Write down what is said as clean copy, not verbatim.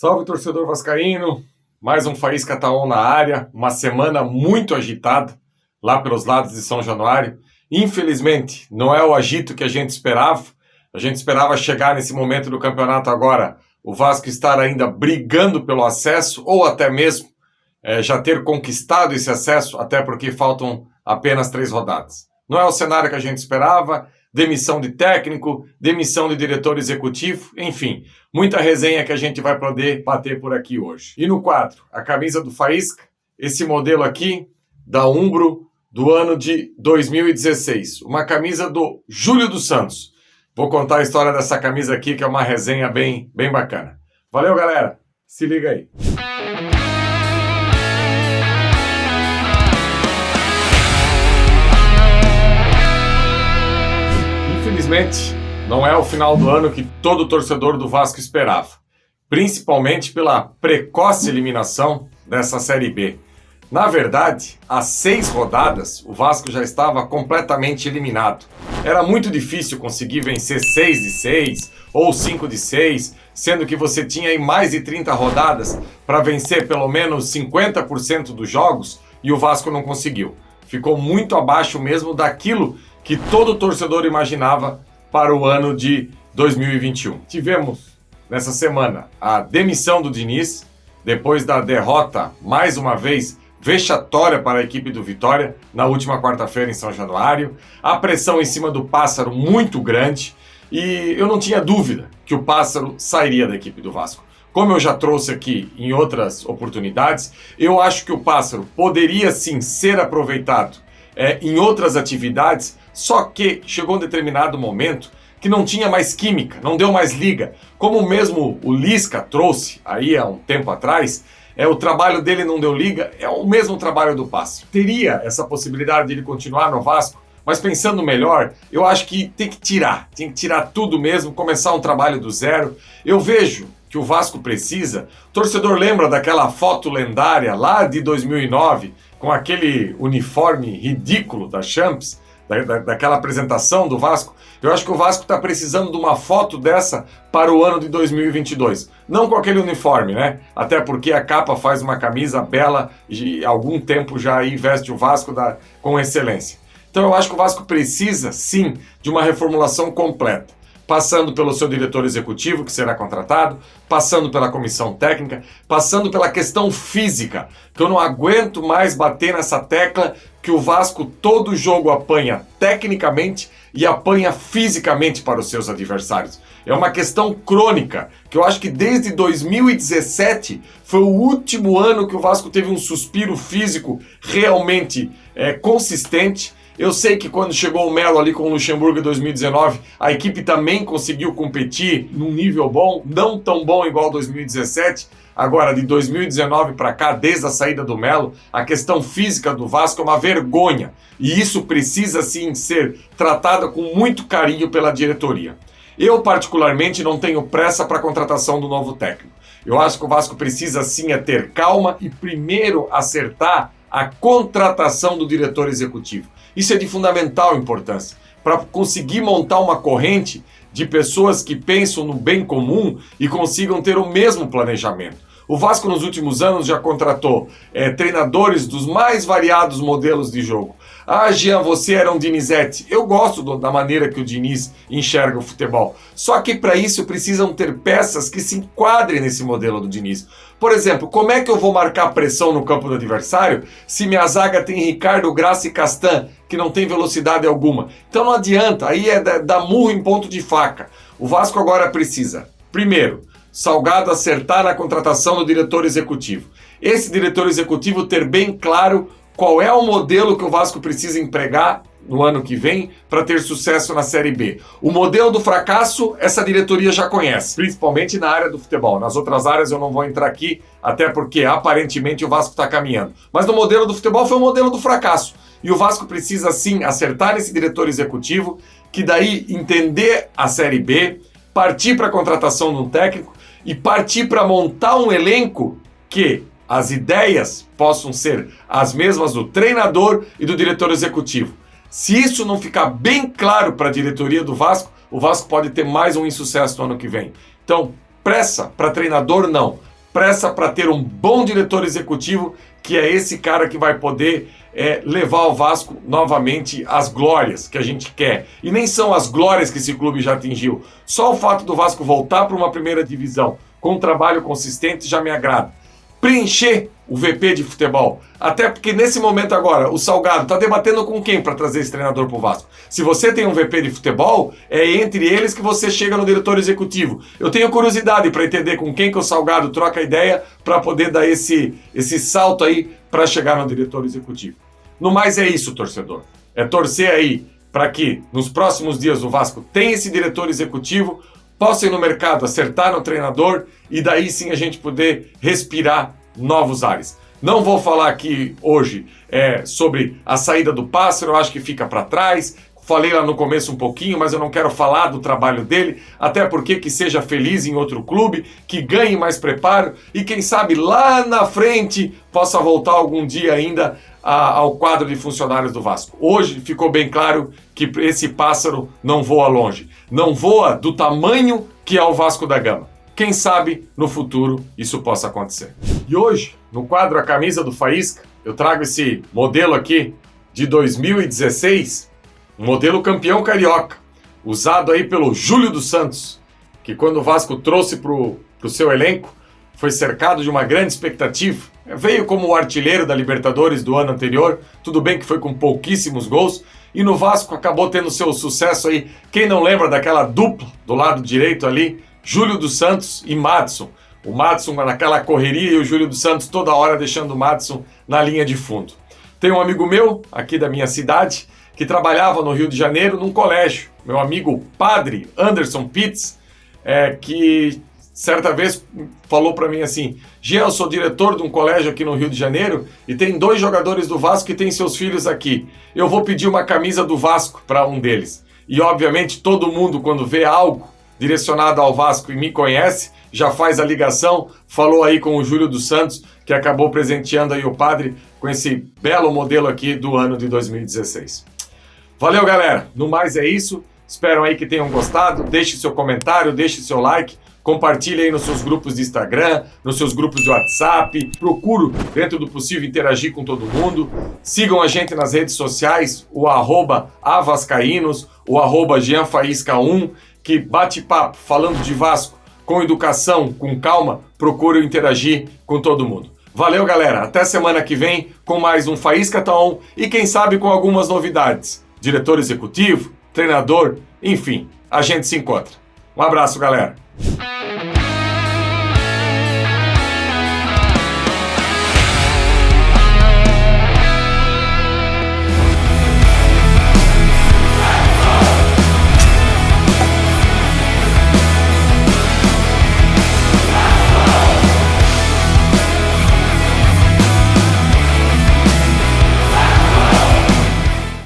Salve, torcedor vascaíno, mais um Faísca tá on na área, uma semana muito agitada lá pelos lados de São Januário. Infelizmente, não é o agito que a gente esperava chegar nesse momento do campeonato agora, o Vasco estar ainda brigando pelo acesso, ou até mesmo já ter conquistado esse acesso, até porque faltam apenas 3 rodadas. Não é o cenário que a gente esperava, demissão de técnico, demissão de diretor executivo, enfim, muita resenha que a gente vai poder bater por aqui hoje. E no quadro, a camisa do Faísca, esse modelo aqui, da Umbro, do ano de 2016, uma camisa do Júlio dos Santos. Vou contar a história dessa camisa aqui, que é uma resenha bem bacana. Valeu, galera, se liga aí. Infelizmente, não é o final do ano que todo torcedor do Vasco esperava, principalmente pela precoce eliminação dessa Série B. Na verdade, há 6 rodadas, o Vasco já estava completamente eliminado. Era muito difícil conseguir vencer 6 de 6 ou 5 de 6, sendo que você tinha aí mais de 30 rodadas para vencer pelo menos 50% dos jogos e o Vasco não conseguiu. Ficou muito abaixo mesmo daquilo que todo torcedor imaginava para o ano de 2021. Tivemos nessa semana a demissão do Diniz, depois da derrota, mais uma vez, vexatória para a equipe do Vitória na última quarta-feira em São Januário, a pressão em cima do Pássaro muito grande e eu não tinha dúvida que o Pássaro sairia da equipe do Vasco. Como eu já trouxe aqui em outras oportunidades, eu acho que o Pássaro poderia sim ser aproveitado em outras atividades, só que chegou um determinado momento que não tinha mais química, não deu mais liga. Como mesmo o Lisca trouxe aí há um tempo atrás, o trabalho dele não deu liga, é o mesmo trabalho do Pássaro. Teria essa possibilidade de ele continuar no Vasco, mas pensando melhor, eu acho que tem que tirar tudo mesmo, começar um trabalho do zero. Eu vejo que o Vasco precisa, o torcedor lembra daquela foto lendária lá de 2009, com aquele uniforme ridículo da Champs, daquela apresentação do Vasco. Eu acho que o Vasco está precisando de uma foto dessa para o ano de 2022. Não com aquele uniforme, né? Até porque a capa faz uma camisa bela e há algum tempo já aí veste o Vasco com excelência. Então eu acho que o Vasco precisa, sim, de uma reformulação completa. Passando pelo seu diretor executivo, que será contratado, passando pela comissão técnica, passando pela questão física, que eu não aguento mais bater nessa tecla que o Vasco todo jogo apanha tecnicamente e apanha fisicamente para os seus adversários. É uma questão crônica, que eu acho que desde 2017 foi o último ano que o Vasco teve um suspiro físico realmente consistente. Eu sei que quando chegou o Melo ali com o Luxemburgo em 2019, a equipe também conseguiu competir num nível bom, não tão bom igual 2017. Agora, de 2019 para cá, desde a saída do Melo, a questão física do Vasco é uma vergonha. E isso precisa, sim, ser tratado com muito carinho pela diretoria. Eu, particularmente, não tenho pressa para a contratação do novo técnico. Eu acho que o Vasco precisa, sim, ter calma e primeiro acertar a contratação do diretor executivo. Isso é de fundamental importância para conseguir montar uma corrente de pessoas que pensam no bem comum e consigam ter o mesmo planejamento. O Vasco nos últimos anos já contratou treinadores dos mais variados modelos de jogo. Ah, Jean, você era um Dinizete. Eu gosto da maneira que o Diniz enxerga o futebol. Só que para isso precisam ter peças que se enquadrem nesse modelo do Diniz. Por exemplo, como é que eu vou marcar pressão no campo do adversário se minha zaga tem Ricardo, Graça e Castan, que não tem velocidade alguma? Então não adianta, aí é dar murro em ponto de faca. O Vasco agora precisa, primeiro, Salgado acertar na contratação do diretor executivo. Esse diretor executivo ter bem claro qual é o modelo que o Vasco precisa empregar no ano que vem para ter sucesso na Série B. O modelo do fracasso, essa diretoria já conhece, principalmente na área do futebol. Nas outras áreas eu não vou entrar aqui, até porque aparentemente o Vasco está caminhando. Mas no modelo do futebol foi o modelo do fracasso. E o Vasco precisa sim acertar esse diretor executivo, que daí entender a Série B, partir para a contratação de um técnico e partir para montar um elenco que as ideias possam ser as mesmas do treinador e do diretor executivo. Se isso não ficar bem claro para a diretoria do Vasco, o Vasco pode ter mais um insucesso no ano que vem. Então, pressa para treinador não, pressa para ter um bom diretor executivo, que é esse cara que vai poder levar o Vasco novamente às glórias que a gente quer. E nem são as glórias que esse clube já atingiu. Só o fato do Vasco voltar para uma primeira divisão com um trabalho consistente já me agrada. Preencher o VP de futebol. Até porque nesse momento agora, o Salgado está debatendo com quem para trazer esse treinador para o Vasco? Se você tem um VP de futebol, é entre eles que você chega no diretor executivo. Eu tenho curiosidade para entender com quem que o Salgado troca ideia para poder dar esse salto aí para chegar no diretor executivo. No mais é isso, torcedor. É torcer aí para que nos próximos dias o Vasco tenha esse diretor executivo, possa ir no mercado, acertar no treinador e daí sim a gente poder respirar novos ares. Não vou falar aqui hoje sobre a saída do Pássaro, eu acho que fica para trás. Falei lá no começo um pouquinho, mas eu não quero falar do trabalho dele, até porque que seja feliz em outro clube, que ganhe mais preparo e quem sabe lá na frente possa voltar algum dia ainda ao quadro de funcionários do Vasco. Hoje ficou bem claro que esse pássaro não voa longe, não voa do tamanho que é o Vasco da Gama. Quem sabe no futuro isso possa acontecer. E hoje, no quadro A Camisa do Faísca, eu trago esse modelo aqui de 2016, um modelo campeão carioca, usado aí pelo Júlio dos Santos, que quando o Vasco trouxe para o seu elenco, foi cercado de uma grande expectativa. Veio como o artilheiro da Libertadores do ano anterior, tudo bem que foi com pouquíssimos gols, e no Vasco acabou tendo seu sucesso aí. Quem não lembra daquela dupla do lado direito ali, Júlio dos Santos e Madson. O Madson naquela correria e o Júlio dos Santos toda hora deixando o Madson na linha de fundo. Tem um amigo meu, aqui da minha cidade, que trabalhava no Rio de Janeiro num colégio. Meu amigo Padre Anderson Pitts, que certa vez falou para mim assim: Jean, eu sou diretor de um colégio aqui no Rio de Janeiro e tem 2 jogadores do Vasco que têm seus filhos aqui. Eu vou pedir uma camisa do Vasco para um deles. E obviamente todo mundo, quando vê algo direcionado ao Vasco e me conhece, já faz a ligação, falou aí com o Júlio dos Santos, que acabou presenteando aí o Padre com esse belo modelo aqui do ano de 2016. Valeu, galera! No mais é isso, espero aí que tenham gostado, deixe seu comentário, deixe seu like, compartilhe aí nos seus grupos de Instagram, nos seus grupos de WhatsApp, procuro, dentro do possível, interagir com todo mundo, sigam a gente nas redes sociais, o @avascaínos, o @jeanfaísca1, que bate papo falando de Vasco com educação, com calma, procuro interagir com todo mundo. Valeu, galera, até semana que vem com mais um Faísca Tá On e quem sabe com algumas novidades. Diretor executivo, treinador, enfim, a gente se encontra. Um abraço, galera.